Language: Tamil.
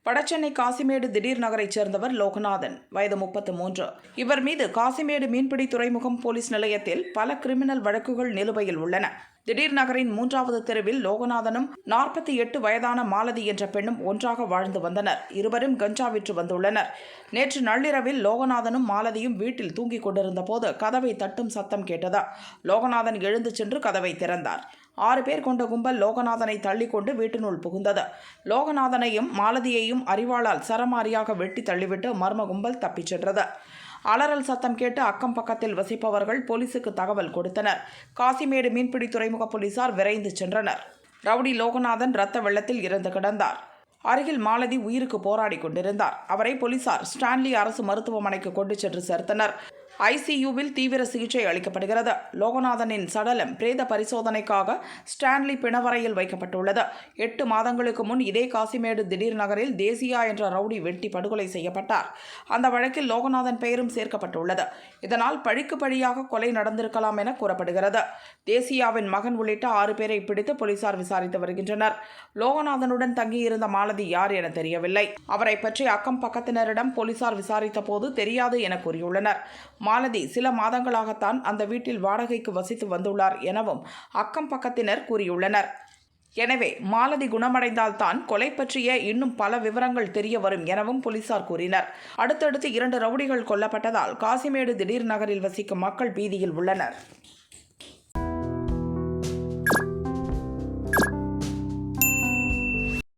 வடசென்னை காசிமேடு திடீர் நகரைச் சேர்ந்தவர் லோகநாதன், வயது 33. இவர் மீது காசிமேடு மீன்பிடி துறைமுகம் போலீஸ் நிலையத்தில் பல கிரிமினல் வழக்குகள் நிலுவையில் உள்ளன. திடீர் நகரின் 3வது தெருவில் லோகநாதனும் 48 வயதான மாலதி என்ற பெண்ணும் ஒன்றாக வாழ்ந்து வந்தனர். இருவரும் கஞ்சா விற்று வந்துள்ளனர். நேற்று நள்ளிரவில் லோகநாதனும் மாலதியும் வீட்டில் தூங்கிக் கொண்டிருந்த போது கதவை தட்டும் சத்தம் கேட்டதா. லோகநாதன் எழுந்து சென்று கதவை திறந்தார். 6 பேர் கொண்ட கும்பல் லோகநாதனை தள்ளிக்கொண்டு வீட்டினுள் புகுந்தது. லோகநாதனையும் மாலதியையும் அரிவாளால் சரமாரியாக வெட்டி தள்ளிவிட்டு மர்ம கும்பல் தப்பிச் சென்றது. அலறல் சத்தம் கேட்டு அக்கம் பக்கத்தில் வசிப்பவர்கள் போலீசுக்கு தகவல் கொடுத்தனர். காசிமேடு மீன்பிடி துறைமுக போலீசார் விரைந்து சென்றனர். ரவுடி லோகநாதன் இரத்த வெள்ளத்தில் இறந்து கிடந்தார். அருகில் மாலதி உயிருக்கு போராடி கொண்டிருந்தார். அவரை போலீசார் ஸ்டான்லி அரசு மருத்துவமனைக்கு கொண்டு சென்று சேர்த்தனர். ஐசியூவில் தீவிர சிகிச்சை அளிக்கப்படுகிறது. லோகநாதனின் சடலம் பிரேத பரிசோதனைக்காக ஸ்டான்லி பிணவரையில் வைக்கப்பட்டுள்ளது. 8 மாதங்களுக்கு முன் இதே காசிமேடு திடீர் நகரில் தேசியா என்ற ரவுடி வெட்டி படுகொலை செய்யப்பட்டார். அந்த வழக்கில் லோகநாதன் பெயரும் சேர்க்கப்பட்டுள்ளது. இதனால் பழிக்கு பழியாக கொலை நடந்திருக்கலாம் என கூறப்படுகிறது. தேசியாவின் மகன் உள்ளிட்ட 6 பேரை பிடித்து போலீசார் விசாரித்து வருகின்றனர். லோகநாதனுடன் தங்கியிருந்த மாலதி யார் என தெரியவில்லை. அவரை பற்றி அக்கம் பக்கத்தினரிடம் போலீசார் விசாரித்த போது தெரியாது என கூறியுள்ளனர். மாலதி சில மாதங்களாகத்தான் அந்த வீட்டில் வாடகைக்கு வசித்து வந்துள்ளார் எனவும் அக்கம் பக்கத்தினர் கூறியுள்ளனர். எனவே மாலதி குணமடைந்தால்தான் கொலை பற்றிய இன்னும் பல விவரங்கள் தெரிய வரும் எனவும் போலீசார் கூறினர். அடுத்தடுத்து 2 ரவுடிகள் கொல்லப்பட்டதால் காசிமேடு திடீர் நகரில் வசிக்கும் மக்கள் பீதியில் உள்ளனர்.